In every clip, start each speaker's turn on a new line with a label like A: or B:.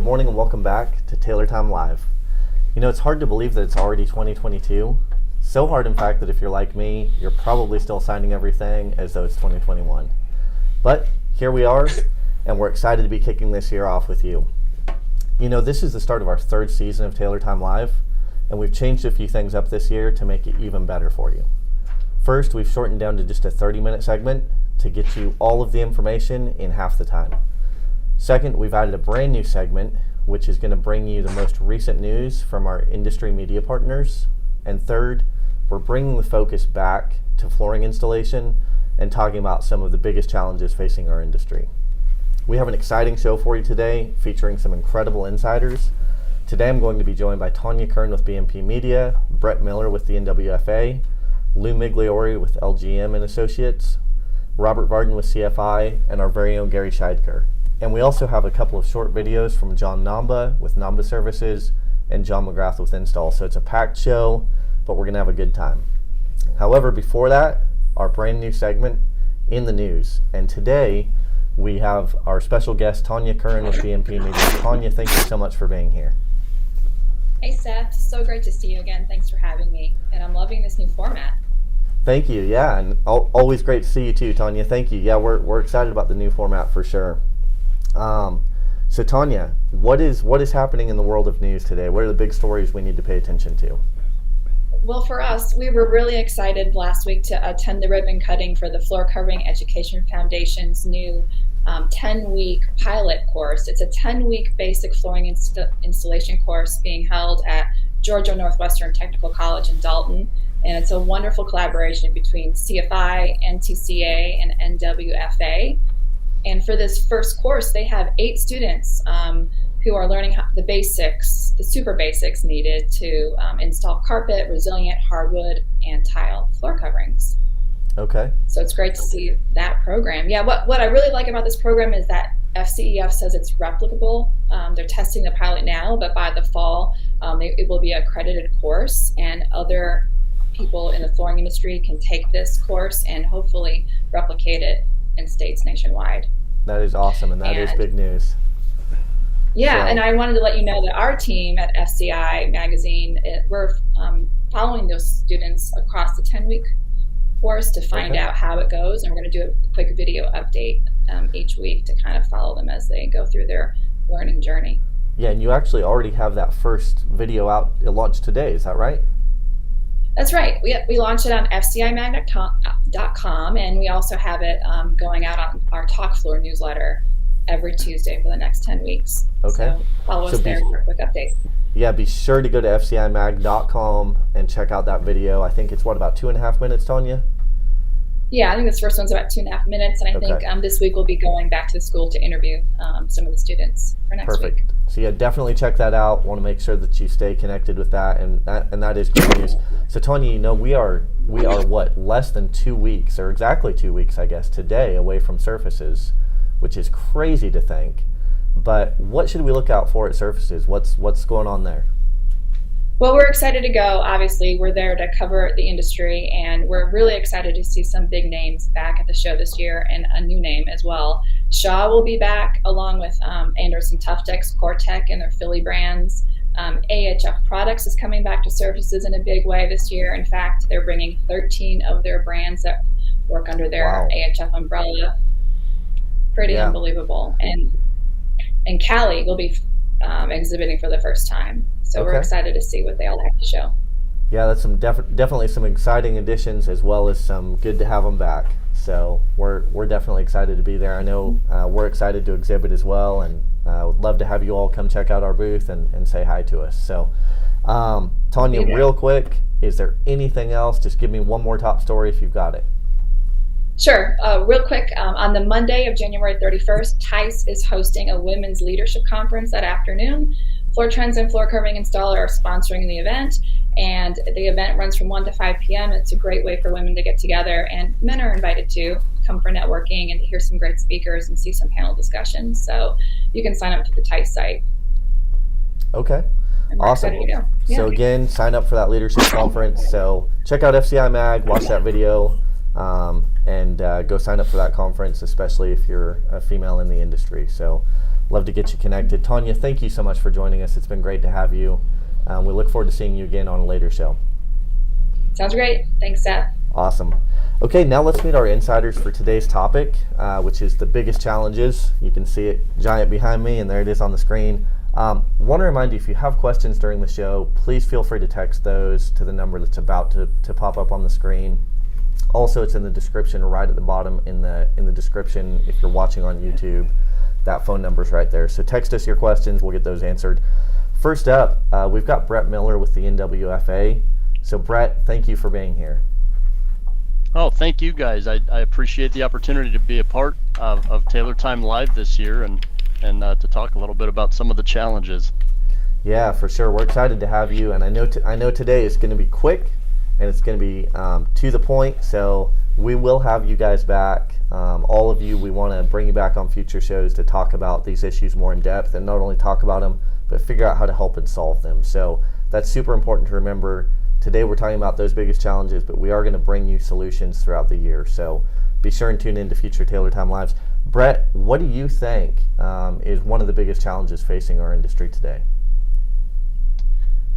A: morning and welcome back to Taylor Time Live. You know, it's hard to believe that it's already 2022. So hard, in fact, that if you're like me, you're probably still signing everything as though it's 2021. But here we are, and we're excited to be kicking this year off with you. You know, this is the start of our third season of Taylor Time Live, and we've changed a few things up this year to make it even better for you. First, we've shortened down to just a 30-minute segment to get you all of the information in half the time. Second, we've added a brand new segment, which is going to bring you the most recent news from our industry media partners. And third, we're bringing the focus back to flooring installation and talking about some of the biggest challenges facing our industry. We have an exciting show for you today, featuring some incredible insiders. Today I'm going to be joined by Tanya Kern with BMP Media, Brett Miller with the NWFA, Lou Migliori with LGM and Associates, Robert Varden with CFI, and our very own Gary Scheidker. And we also have a couple of short videos from John Namba with Namba Services and John McGrath with Install. So it's a packed show, but we're going to have a good time. However, before that, our brand new segment, In the News. And today, we have our special guest, Tanya Kern with BMP Media. Tanya, thank you so much for being here.
B: Hey, Seth. So great to see you again. Thanks for having me. And I'm loving this new format.
A: Thank you. Yeah, and always great to see you too, Tanya. Thank you. Yeah, we're excited about the new format for sure. So Tanya, what is happening in the world of news today? What are the big stories we need to pay attention to?
B: Well, for us, we were really excited last week to attend the ribbon cutting for the Floor Covering Education Foundation's new 10-week pilot course. It's a 10-week basic flooring installation course being held at Georgia Northwestern Technical College in Dalton. And it's a wonderful collaboration between CFI, NTCA, and NWFA. And for this first course, they have 8 students who are learning the basics, the super basics needed to install carpet, resilient hardwood, and tile floor coverings.
A: Okay.
B: So it's great to see that program. Yeah, what I really like about this program is that FCEF says it's replicable. They're testing the pilot now, but by the fall, it will be an accredited course, and other people in the flooring industry can take this course and hopefully replicate it in states nationwide.
A: That is awesome, and that is big news.
B: Yeah, and I wanted to let you know that our team at FCI Magazine, we're following those students across the 10-week course to find out how it goes, and we're going to do a quick video update each week to kind of follow them as they go through their learning journey.
A: Yeah, and you actually already have that first video out. It launched today, is that right?
B: That's right. We launched it on fcimag.com, and we also have it going out on our Talk Floor newsletter every Tuesday for the next 10 weeks.
A: Okay.
B: So follow us there for a quick update.
A: Yeah, be sure to go to fcimag.com and check out that video. I think it's, about 2.5 minutes, Tanya?
B: Yeah, I think this first one's about 2.5 minutes, and I think this week we'll be going back to the school to interview some of the students for next week.
A: Perfect. So yeah, definitely check that out. Want to make sure that you stay connected with that, and that is great news. So Tanya, you know, we are what, less than 2 weeks, or exactly 2 weeks, I guess, today away from Surfaces, which is crazy to think. But what should we look out for at Surfaces? What's going on there?
B: Well, we're excited to go. Obviously, we're there to cover the industry, and we're really excited to see some big names back at the show this year, and a new name as well. Shaw will be back, along with Anderson Tuftex, Cortec, and their Philly brands. AHF Products is coming back to Surfaces in a big way this year. In fact, they're bringing 13 of their brands that work under their AHF umbrella. Pretty unbelievable. And Cali will be exhibiting for the first time. So we're excited to see what they all have to show.
A: Yeah, that's some definitely some exciting additions, as well as some good to have them back. So we're definitely excited to be there. I know we're excited to exhibit as well, and would love to have you all come check out our booth and say hi to us. So Tanya, real quick, is there anything else? Just give me one more top story if you've got it.
B: Sure. Real quick, on the Monday of January 31st, TICE is hosting a women's leadership conference that afternoon. Floor Trends and Floor Covering Installer are sponsoring the event, and the event runs from 1 to 5 p.m. It's a great way for women to get together, and men are invited to come for networking and to hear some great speakers and see some panel discussions. So you can sign up to the TICE site.
A: Okay. Awesome. So again, sign up for that leadership conference. So check out FCI Mag, watch that video, and go sign up for that conference, especially if you're a female in the industry. So love to get you connected. Tanya, thank you so much for joining us. It's been great to have you. We look forward to seeing you again on a later show.
B: Sounds great. Thanks, Seth.
A: Awesome. Okay, now let's meet our insiders for today's topic, which is the biggest challenges. You can see it giant behind me, and there it is on the screen. Want to remind you, if you have questions during the show, please feel free to text those to the number that's about to pop up on the screen. Also, it's in the description right at the bottom in the description if you're watching on YouTube. That phone number's right there. So text us your questions. We'll get those answered. First up, we've got Brett Miller with the NWFA. So Brett, thank you for being here.
C: Oh, thank you guys. I appreciate the opportunity to be a part of Taylor Time Live this year and to talk a little bit about some of the challenges.
A: Yeah, for sure. We're excited to have you, and I know today is going to be quick and it's going to be to the point. So we will have you guys back. All of you, we want to bring you back on future shows to talk about these issues more in depth, and not only talk about them, but figure out how to help and solve them. So that's super important to remember. Today we're talking about those biggest challenges, but we are going to bring you solutions throughout the year. So be sure and tune in to future Taylor Time Lives. Brett, what do you think is one of the biggest challenges facing our industry today?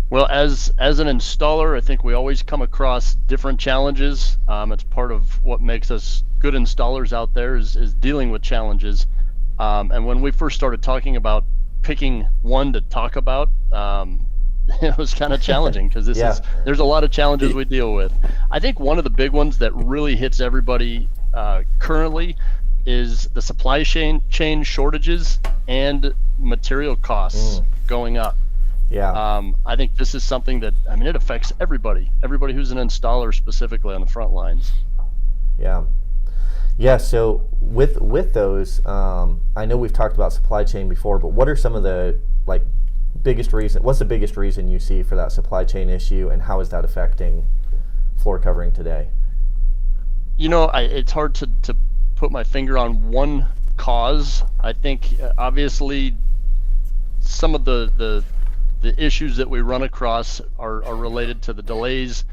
C: Well, as an installer, I think we always come across different challenges. It's part of what makes us good installers out there is dealing with challenges. And when we first started talking about picking one to talk about, it was kind of challenging because there's a lot of challenges we deal with. I think one of the big ones that really hits everybody currently is the supply chain shortages and material costs going up.
A: Yeah.
C: I think this is something that, it affects everybody who's an installer, specifically on the front lines.
A: Yeah. Yeah, so with those, I know we've talked about supply chain before, but what are some of the what's the biggest reason you see for that supply chain issue, and how is that affecting floor covering today?
C: It's hard to put my finger on one cause. I think obviously some of the issues that we run across are related to the delays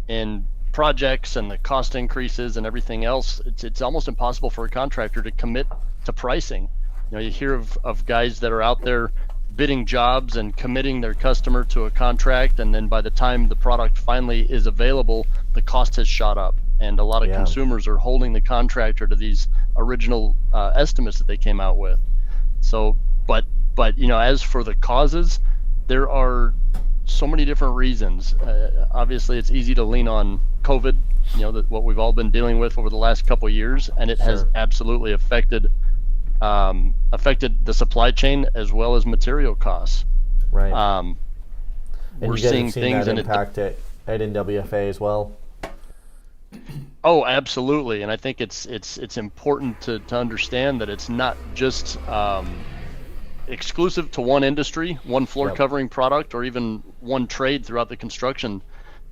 C: in projects and the cost increases and everything else. It's almost impossible for a contractor to commit to pricing. You hear of guys that are out there bidding jobs and committing their customer to a contract, and then by the time the product finally is available, the cost has shot up, and a lot of consumers are holding the contractor to these original estimates that they came out with. So, but as for the causes, there are so many different reasons. Obviously, it's easy to lean on COVID, what we've all been dealing with over the last couple of years, and it has absolutely affected the supply chain as well as material costs.
A: Right.
C: And we're
A: you guys
C: seeing
A: have seen
C: things
A: that impact at NWFA as well.
C: Oh, absolutely. And I think it's important to understand that it's not just exclusive to one industry, one floor covering product, or even one trade throughout the construction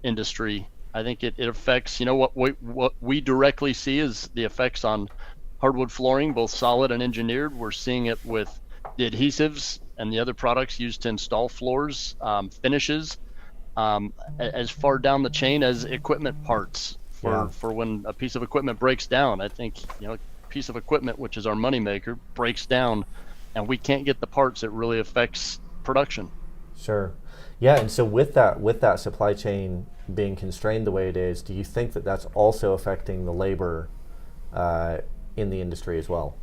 C: industry. I think it affects, what we directly see is the effects on hardwood flooring, both solid and engineered. We're seeing it with the adhesives and the other products used to install floors, finishes, as far down the chain as equipment parts for when a piece of equipment breaks down. I think, a piece of equipment, which is our moneymaker, breaks down and we can't get the parts, it really affects production.
A: Sure. Yeah, and so with that supply chain being constrained the way it is, do you think that that's also affecting the labor in the industry as well?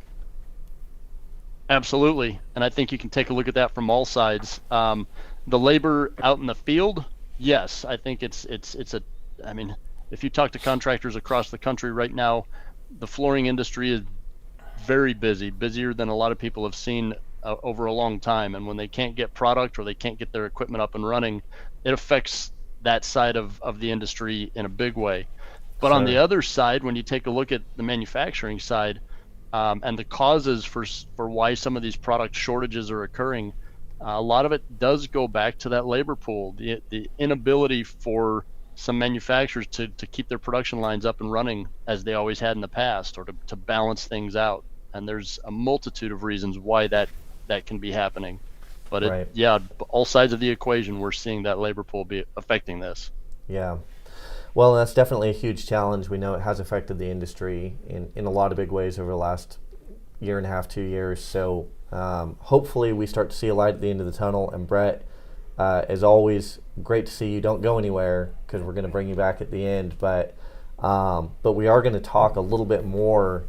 C: Absolutely, and I think you can take a look at that from all sides. The labor out in the field, yes, I think it's if you talk to contractors across the country right now, the flooring industry is very busy, busier than a lot of people have seen over a long time. And when they can't get product or they can't get their equipment up and running, it affects that side of the industry in a big way. But on the other side, when you take a look at the manufacturing side and the causes for why some of these product shortages are occurring, a lot of it does go back to that labor pool, the inability for some manufacturers to keep their production lines up and running as they always had in the past, or to balance things out. And there's a multitude of reasons why that can be happening. But all sides of the equation, we're seeing that labor pool be affecting this.
A: Yeah. Well, that's definitely a huge challenge. We know it has affected the industry in a lot of big ways over the last year and a half, 2 years. So hopefully we start to see a light at the end of the tunnel. And Brett, as always, great to see you. Don't go anywhere because we're going to bring you back at the end. But we are going to talk a little bit more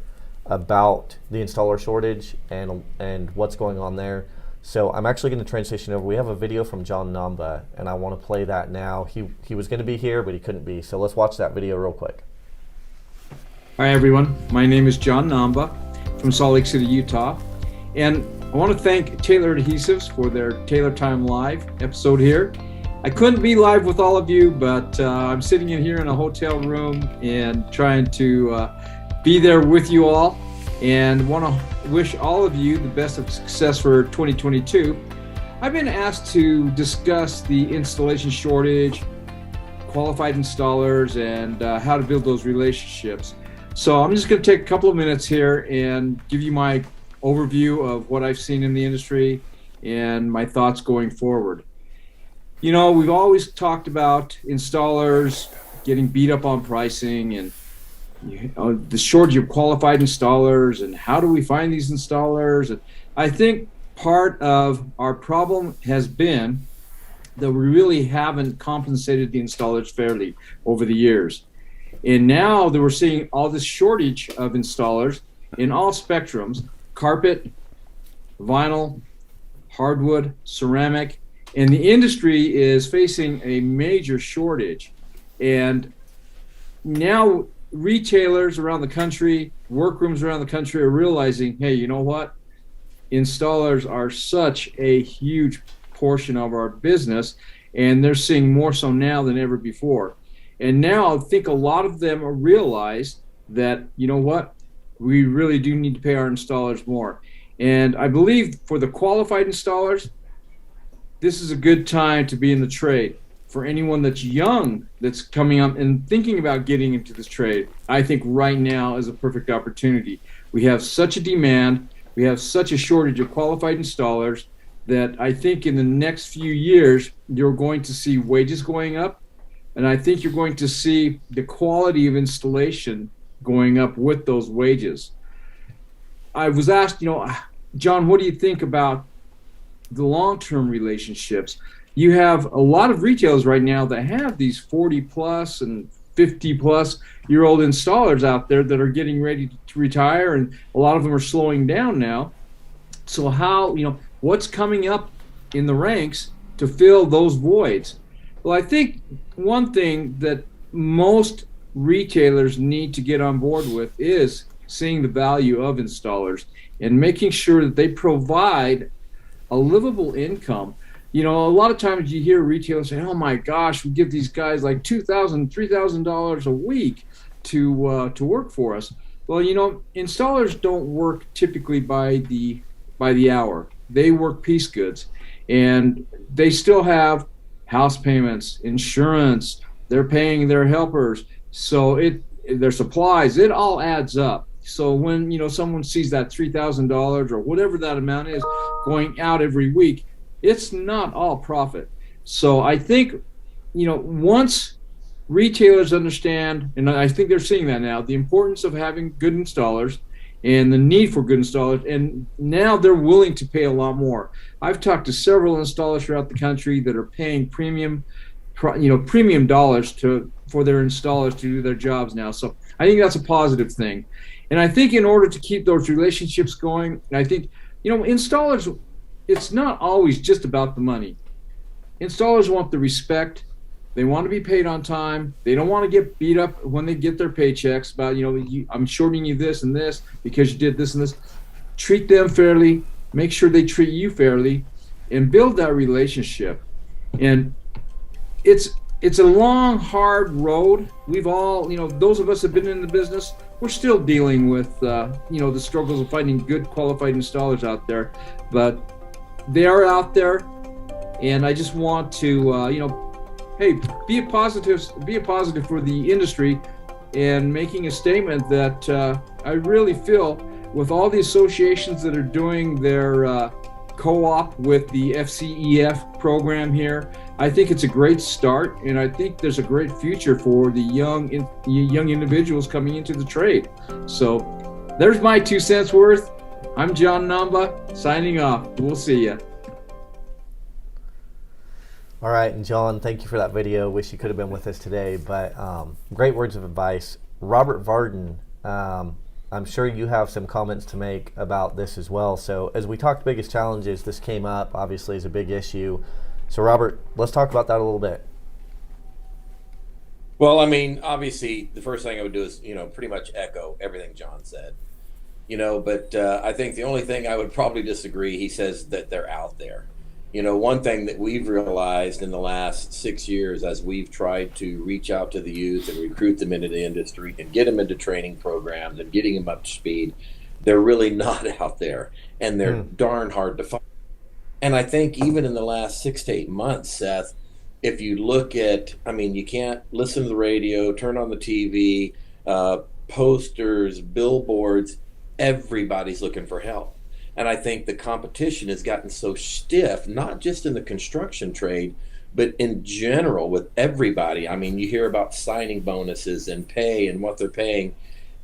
A: about the installer shortage and what's going on there. So I'm actually going to transition over. We have a video from John Namba, and I want to play that now. He was going to be here, but he couldn't be. So let's watch that video real quick.
D: Hi everyone, my name is John Namba from Salt Lake City, Utah, and I want to thank Taylor Adhesives for their Taylor Time Live episode here. I couldn't be live with all of you, but I'm sitting in here in a hotel room and trying to be there with you all, and want to wish all of you the best of success for 2022. I've been asked to discuss the installation shortage, qualified installers, and how to build those relationships. So I'm just going to take a couple of minutes here and give you my overview of what I've seen in the industry and my thoughts going forward. You know, we've always talked about installers getting beat up on pricing and the shortage of qualified installers and how do we find these installers. And I think part of our problem has been that we really haven't compensated the installers fairly over the years. And now that we're seeing all this shortage of installers in all spectrums, carpet, vinyl, hardwood, ceramic, and the industry is facing a major shortage. And now retailers around the country, workrooms around the country are realizing, hey, you know what? Installers are such a huge portion of our business, and they're seeing more so now than ever before. And now I think a lot of them realize that, you know what, we really do need to pay our installers more. And I believe for the qualified installers, this is a good time to be in the trade. For anyone that's young, that's coming up and thinking about getting into this trade, I think right now is a perfect opportunity. We have such a demand, we have such a shortage of qualified installers that I think in the next few years, you're going to see wages going up. And I think you're going to see the quality of installation going up with those wages. I was asked, you know, John, what do you think about the long-term relationships? You have a lot of retailers right now that have these 40 plus and 50 plus year old installers out there that are getting ready to retire, and a lot of them are slowing down now. So how, you know, what's coming up in the ranks to fill those voids? Well, I think one thing that most retailers need to get on board with is seeing the value of installers and making sure that they provide a livable income. You know, a lot of times you hear retailers say, oh my gosh, we give these guys like $2,000, $3,000 a week to work for us. Well, you know, installers don't work typically by the hour. They work piece goods, and they still have house payments, insurance, they're paying their helpers, so their supplies, it all adds up. So when, you know, someone sees that $3,000 or whatever that amount is going out every week, it's not all profit. So I think, you know, once retailers understand, and I think they're seeing that now, the importance of having good installers and the need for good installers, and now they're willing to pay a lot more. I've talked to several installers throughout the country that are paying premium dollars for their installers to do their jobs now. So I think that's a positive thing. And I think in order to keep those relationships going, I think, you know, installers, it's not always just about the money. Installers want the respect. They want to be paid on time. They don't want to get beat up when they get their paychecks about, you know, I'm shorting you this and this because you did this and this. Treat them fairly. Make sure they treat you fairly, and build that relationship. And it's a long, hard road. We've all, you know, those of us that have been in the business, we're still dealing with, you know, the struggles of finding good qualified installers out there. But they are out there, and I just want to, you know, hey, be a positive for the industry, and making a statement that I really feel with all the associations that are doing their co-op with the FCEF program here, I think it's a great start, and I think there's a great future for the young individuals coming into the trade. So there's my 2 cents worth. I'm John Namba, signing off. We'll see you.
A: All right, and John, thank you for that video. Wish you could have been with us today, but great words of advice. Robert Varden, I'm sure you have some comments to make about this as well. So as we talked biggest challenges, this came up obviously as a big issue. So Robert, let's talk about that a little bit.
E: Well, I mean, obviously, the first thing I would do is, pretty much echo everything John said, but I think the only thing I would probably disagree, he says that they're out there. One thing that we've realized in the last 6 years as we've tried to reach out to the youth and recruit them into the industry and get them into training programs and getting them up to speed, they're really not out there, and they're darn hard to find. And I think even in the last 6 to 8 months, Seth, if you look at, you can't listen to the radio, turn on the TV, posters, billboards, everybody's looking for help. And I think the competition has gotten so stiff, not just in the construction trade, but in general with everybody. You hear about signing bonuses and pay and what they're paying.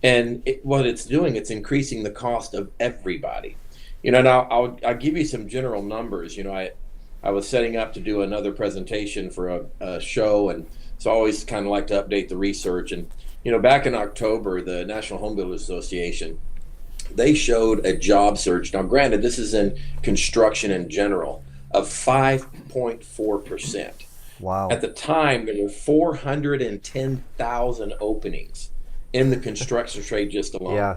E: And what it's doing, it's increasing the cost of everybody. Now I'll give you some general numbers. I was setting up to do another presentation for a show, and so I always kind of like to update the research. And back in October, the National Home Builders Association, they showed a job surge. Now, granted, this is in construction in general, of 5.4%.
A: Wow.
E: At the time, there were 410,000 openings in the construction trade just alone.
A: Yeah.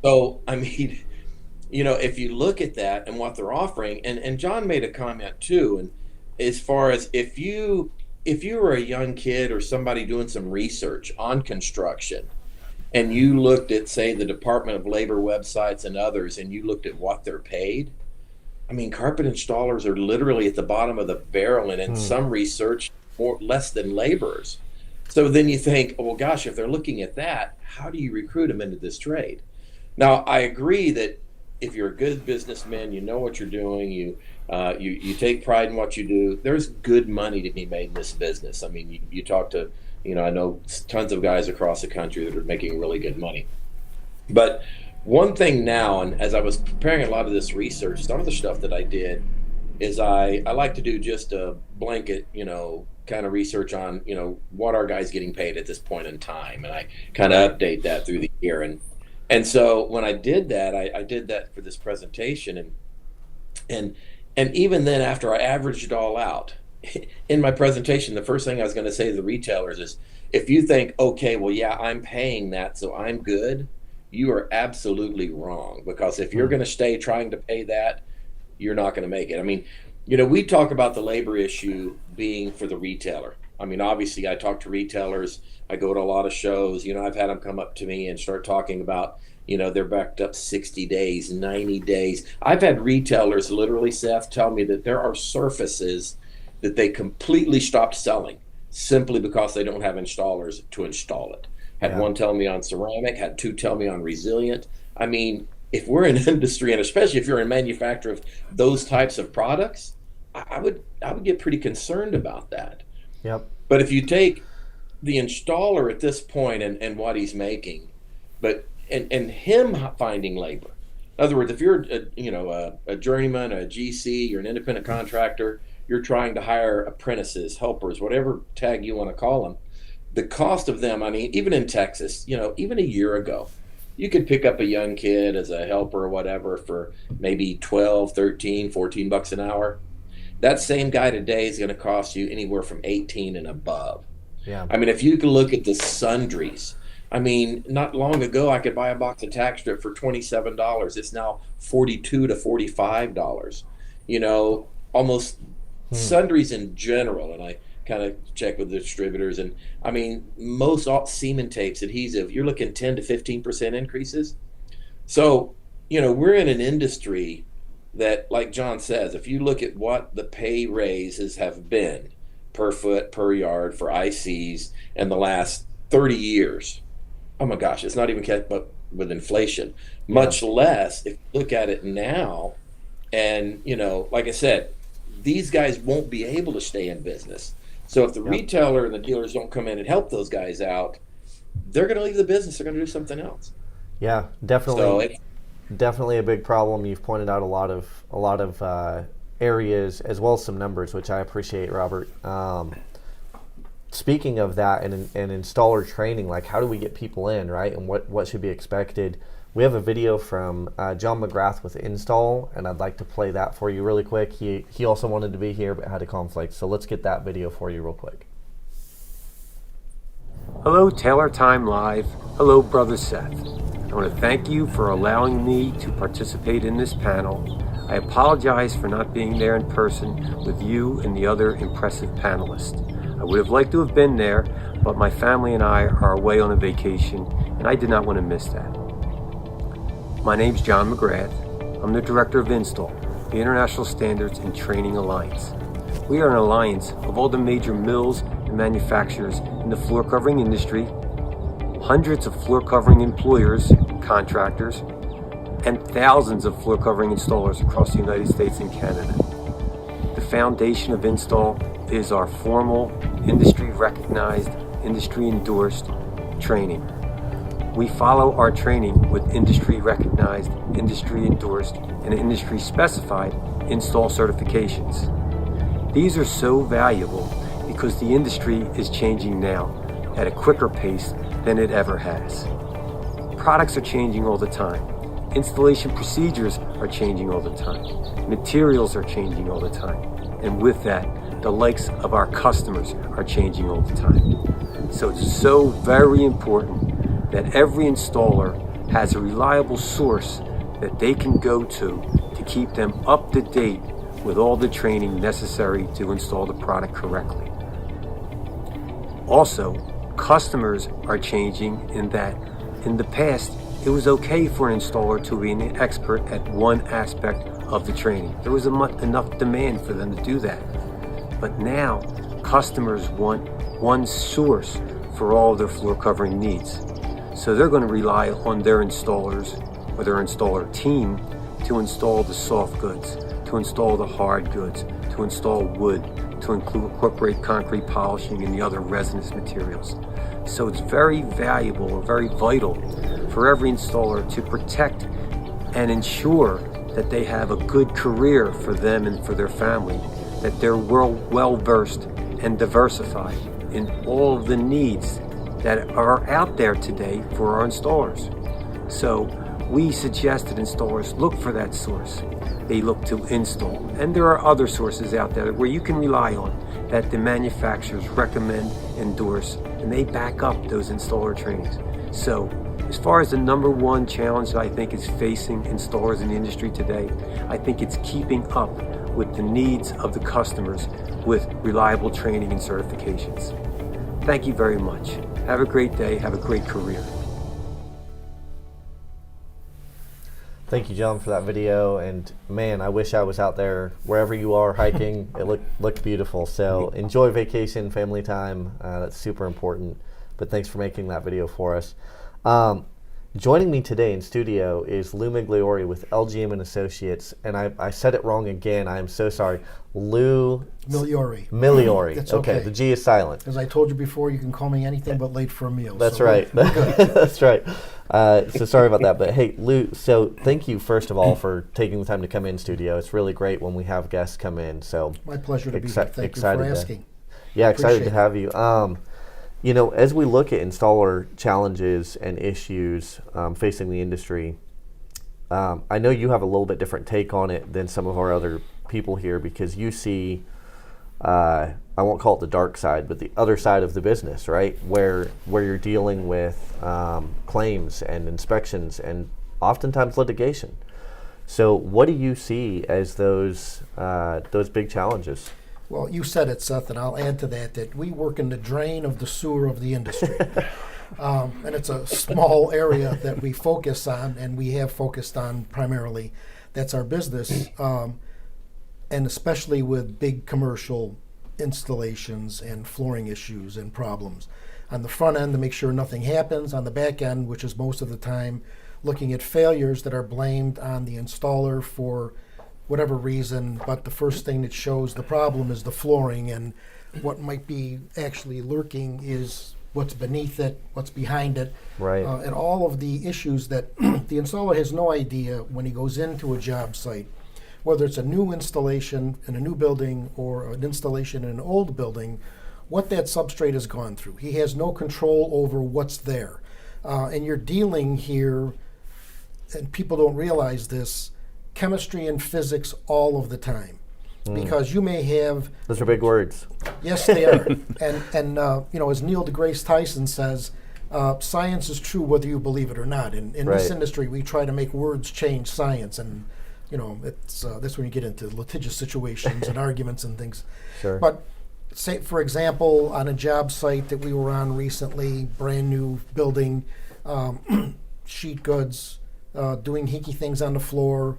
E: So, if you look at that and what they're offering, and John made a comment too, and as far as if you were a young kid or somebody doing some research on construction, and you looked at, say, the Department of Labor websites and others, and you looked at what they're paid, carpet installers are literally at the bottom of the barrel, and in some research, less than laborers. So then you think, well, gosh, if they're looking at that, how do you recruit them into this trade? Now, I agree that if you're a good businessman, you know what you're doing, you take pride in what you do, there's good money to be made in this business. You talk to, I know tons of guys across the country that are making really good money. But one thing now, and as I was preparing a lot of this research, some of the stuff that I did is I like to do just a blanket, kind of research on, what are guys getting paid at this point in time. And I kind of update that through the year. And so when I did that, I did that for this presentation. And even then, after I averaged it all out, in my presentation, the first thing I was going to say to the retailers is, if you think, okay, well, yeah, I'm paying that, so I'm good, you are absolutely wrong. Because if you're going to stay trying to pay that, you're not going to make it. We talk about the labor issue being for the retailer. Obviously, I talk to retailers. I go to a lot of shows. I've had them come up to me and start talking about, they're backed up 60 days, 90 days. I've had retailers literally, Seth, tell me that there are surfaces that they completely stopped selling simply because they don't have installers to install it. Had one tell me on ceramic, had two tell me on resilient. If we're in industry, and especially if you're in manufacture of those types of products, I would get pretty concerned about that.
A: Yep.
E: But if you take the installer at this point and what he's making, and him finding labor. In other words, if you're a journeyman, a GC, you're an independent contractor, you're trying to hire apprentices, helpers, whatever tag you want to call them, the cost of them, even in Texas, even a year ago, you could pick up a young kid as a helper or whatever for maybe 12, 13, 14 bucks an hour. That same guy today is going to cost you anywhere from 18 and above.
A: Yeah.
E: If you can look at the sundries, not long ago I could buy a box of tack strip for $27. It's now $42 to $45. Almost sundries in general, and I kind of check with the distributors, and most semen tapes, adhesive, you're looking 10 to 15% increases. So we're in an industry that, like John says, if you look at what the pay raises have been per foot, per yard for ICs in the last 30 years, oh my gosh, it's not even kept up with inflation, much less if you look at it now. And, like I said, these guys won't be able to stay in business. So if the retailer and the dealers don't come in and help those guys out, they're going to leave the business. They're going to do something else.
A: Yeah, definitely.
E: So
A: definitely a big problem. You've pointed out a lot of areas as well as some numbers, which I appreciate, Robert. Speaking of that and installer training, like how do we get people in, right? And what should be expected? We have a video from John McGrath with Install, and I'd like to play that for you really quick. He also wanted to be here but had a conflict, so let's get that video for you real quick.
F: Hello, Taylor Time Live. Hello, Brother Seth. I want to thank you for allowing me to participate in this panel. I apologize for not being there in person with you and the other impressive panelists. I would have liked to have been there, but my family and I are away on a vacation, and I did not want to miss that. My name's John McGrath. I'm the Director of Install, the International Standards and Training Alliance. We are an alliance of all the major mills and manufacturers in the floor covering industry, hundreds of floor covering employers, contractors, and thousands of floor covering installers across the United States and Canada. The foundation of Install is our formal, industry-recognized, industry-endorsed training. We follow our training with industry-recognized, industry-endorsed, and industry-specified install certifications. These are so valuable because the industry is changing now at a quicker pace than it ever has. Products are changing all the time. Installation procedures are changing all the time. Materials are changing all the time. And with that, the likes of our customers are changing all the time. So it's so very important that every installer has a reliable source that they can go to keep them up to date with all the training necessary to install the product correctly. Also, customers are changing in that in the past, it was okay for an installer to be an expert at one aspect of the training. There was enough demand for them to do that. But now, customers want one source for all their floor covering needs. So they're going to rely on their installers or their installer team to install the soft goods, to install the hard goods, to install wood, to incorporate concrete polishing and the other resinous materials. So it's very valuable or very vital for every installer to protect and ensure that they have a good career for them and for their family, that they're well versed and diversified in all of the needs that are out there today for our installers. So we suggest that installers look for that source. They look to Install. And there are other sources out there where you can rely on that the manufacturers recommend, endorse, and they back up those installer trainings. So as far as the number one challenge that I think is facing installers in the industry today, I think it's keeping up with the needs of the customers with reliable training and certifications. Thank you very much. Have a great day. Have a great career.
A: Thank you, John, for that video. And man, I wish I was out there wherever you are hiking. It looked beautiful. So enjoy vacation, family time. That's super important. But thanks for making that video for us. Joining me today in studio is Lou Migliori with LGM and Associates, and I said it wrong again. I am so sorry. Lou Migliori.
G: That's
A: okay. The G is silent.
G: As I told you before, you can call me anything but late for a meal.
A: That's
G: so
A: right. That's right. So sorry about that. But hey, Lou, so thank you first of all for taking the time to come in studio. It's really great when we have guests come in. So
G: my pleasure to be here. Thank you for asking.
A: Excited to have you. You know, as we look at installer challenges and issues facing the industry, I know you have a little bit different take on it than some of our other people here because you see, I won't call it the dark side, but the other side of the business, right? Where you're dealing with claims and inspections and oftentimes litigation. So what do you see as those big challenges?
G: Well, you said it, Seth, and I'll add to that we work in the drain of the sewer of the industry. And it's a small area that we focus on, and we have focused on primarily. That's our business, and especially with big commercial installations and flooring issues and problems. On the front end, to make sure nothing happens. On the back end, which is most of the time, looking at failures that are blamed on the installer for whatever reason, but the first thing that shows the problem is the flooring, and what might be actually lurking is what's beneath it, what's behind it,
A: Right.
G: and all of the issues that the installer has no idea when he goes into a job site, whether it's a new installation in a new building or an installation in an old building, what that substrate has gone through. He has no control over what's there. And you're dealing here, and people don't realize this, chemistry and physics all of the time. Because you may have,
A: Those are big words.
G: yes, they are. And you know, as Neil deGrasse Tyson says, science is true whether you believe it or not. And in this
A: Right.
G: industry, we try to make words change science. And, you know, it's that's when you get into litigious situations and arguments and things.
A: Sure.
G: But say, for example, on a job site that we were on recently, brand new building, sheet goods, doing hinky things on the floor,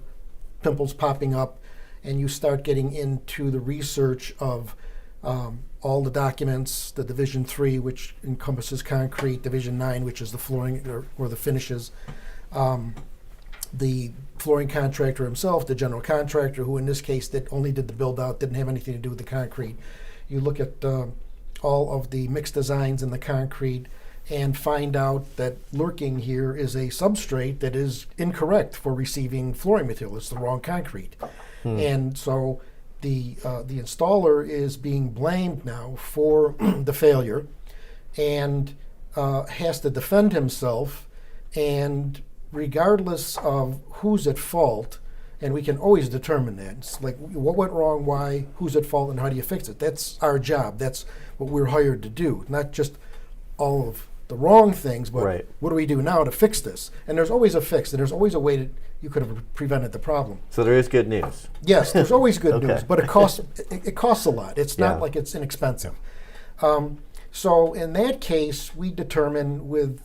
G: pimples popping up, and you start getting into the research of all the documents, the Division 3, which encompasses concrete, Division 9, which is the flooring or the finishes, the flooring contractor himself, the general contractor, who in this case only did the build out, didn't have anything to do with the concrete. You look at all of the mixed designs in the concrete and find out that lurking here is a substrate that is incorrect for receiving flooring material. It's the wrong concrete. And so the installer is being blamed now for the failure and has to defend himself. And regardless of who's at fault, and we can always determine that. It's like, what went wrong, why, who's at fault, and how do you fix it? That's our job. That's what we're hired to do. Not just all of the wrong things, but
A: Right.
G: what do we do now to fix this? And there's always a fix, and there's always a way that you could have prevented the problem.
A: So there is good news.
G: Yes, there's always good
A: Okay.
G: news, but it costs a lot. It's not
A: Yeah.
G: like it's inexpensive. So in that case, we determine with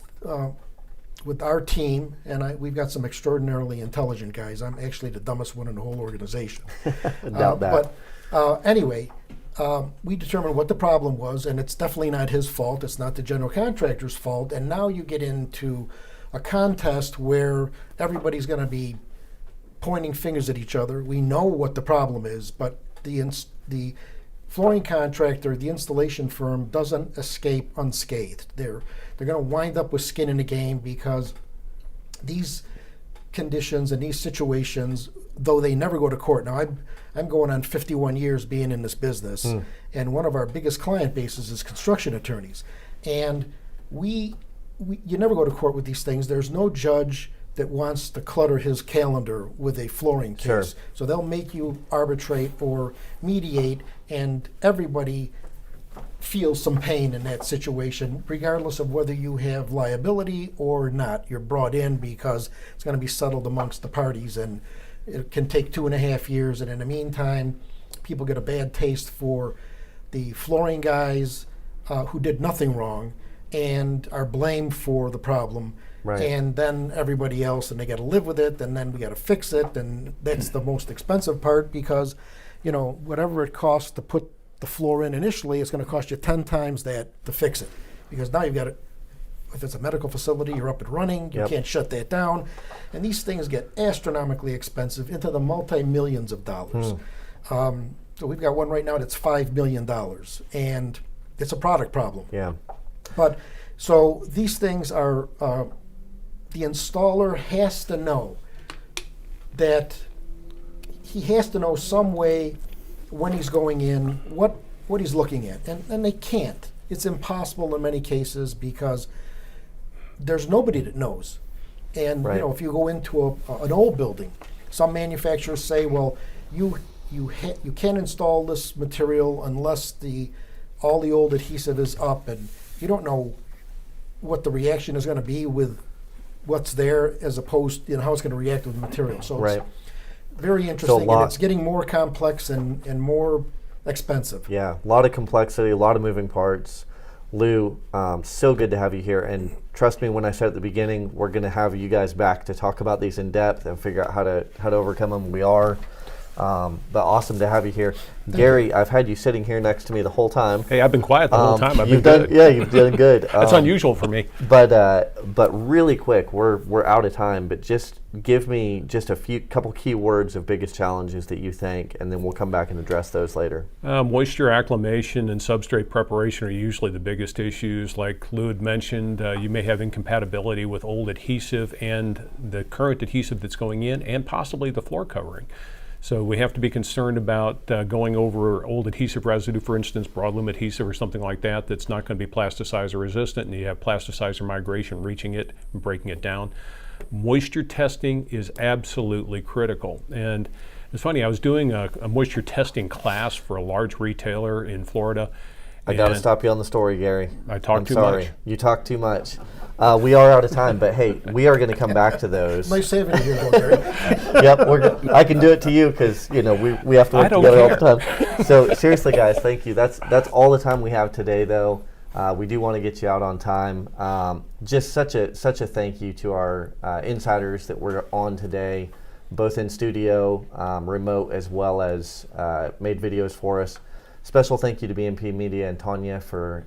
G: our team, and we've got some extraordinarily intelligent guys. I'm actually the dumbest one in the whole organization.
A: Doubt that.
G: But anyway, we determined what the problem was, and it's definitely not his fault. It's not the general contractor's fault. And now you get into a contest where everybody's going to be pointing fingers at each other. We know what the problem is, but the flooring contractor, the installation firm, doesn't escape unscathed. They're going to wind up with skin in the game because these conditions and these situations, though they never go to court. Now, I'm going on 51 years being in this business, and one of our biggest client bases is construction attorneys. And you never go to court with these things. There's no judge that wants to clutter his calendar with a flooring case.
A: Sure.
G: So they'll make you arbitrate or mediate, and everybody feels some pain in that situation, regardless of whether you have liability or not. You're brought in because it's going to be settled amongst the parties, and it can take 2.5 years. And in the meantime, people get a bad taste for the flooring guys who did nothing wrong and are blamed for the problem.
A: Right.
G: And then everybody else, and they got to live with it, and then we got to fix it, and that's the most expensive part because, you know, whatever it costs to put the floor in initially, it's going to cost you 10 times that to fix it, because now you've got it. If it's a medical facility, you're up and running. You
A: Yep.
G: can't shut that down, and these things get astronomically expensive, into the multi-millions of dollars. So we've got one right now that's $5 million, and it's a product problem.
A: Yeah.
G: But so these things are. The installer has to know that he has to know some way when he's going in what he's looking at, and they can't. It's impossible in many cases because there's nobody that knows. And
A: Right.
G: you know, if you go into an old building, some manufacturers say, well, you can't install this material unless all the old adhesive is up, and you don't know what the reaction is going to be with what's there as opposed, you know, how it's going to react with the material. So
A: Right.
G: it's very interesting,
A: lot-
G: and it's getting more complex and more expensive.
A: Yeah, a lot of complexity, a lot of moving parts. Lou, so good to have you here. And trust me when I said at the beginning, we're going to have you guys back to talk about these in depth and figure out how to overcome them. We are. But awesome to have you here. Gary, I've had you sitting here next to me the whole time.
H: Hey, I've been quiet the whole time. I've been
A: You've done,
H: good.
A: yeah, you've done good.
H: That's unusual for me.
A: But really quick, we're out of time. But just give me just couple key words of biggest challenges that you think, and then we'll come back and address those later.
H: Moisture acclimation and substrate preparation are usually the biggest issues. Like Lou had mentioned, you may have incompatibility with old adhesive and the current adhesive that's going in, and possibly the floor covering. So we have to be concerned about going over old adhesive residue, for instance, broadloom adhesive or something like that, that's not going to be plasticizer resistant, and you have plasticizer migration reaching it and breaking it down. Moisture testing is absolutely critical. And it's funny, I was doing a moisture testing class for a large retailer in Florida.
A: I got to stop you on the story, Gary.
H: I talk
A: I'm
H: too
A: sorry.
H: much.
A: You talk too much. We are out of time, but hey, we are going to come back to those.
G: Nice saving you here, though, Gary.
A: Yep, I can do it to you because we have to work together all the time. So seriously, guys, thank you. That's all the time we have today, though. We do want to get you out on time. Just such a thank you to our insiders that were on today, both in studio, remote, as well as made videos for us. Special thank you to BMP Media and Tanya for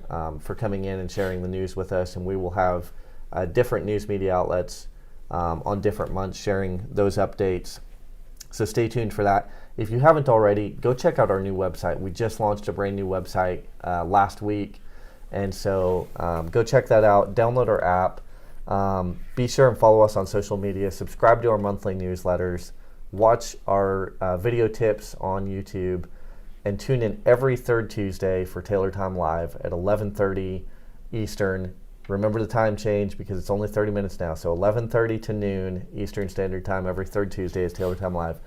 A: coming in and sharing the news with us, and we will have different news media outlets on different months sharing those updates. So stay tuned for that. If you haven't already, go check out our new website. We just launched a brand new website last week, and so go check that out. Download our app. Be sure and follow us on social media. Subscribe to our monthly newsletters. Watch our video tips on YouTube. And tune in every third Tuesday for Taylor Time Live at 11:30 Eastern. Remember the time change because it's only 30 minutes now. So 11:30 to noon Eastern Standard Time every third Tuesday is Taylor Time Live.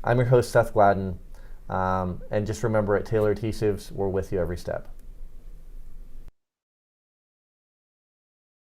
A: I'm your host, Seth Gladden. And just remember, at Taylor Adhesives, we're with you every step.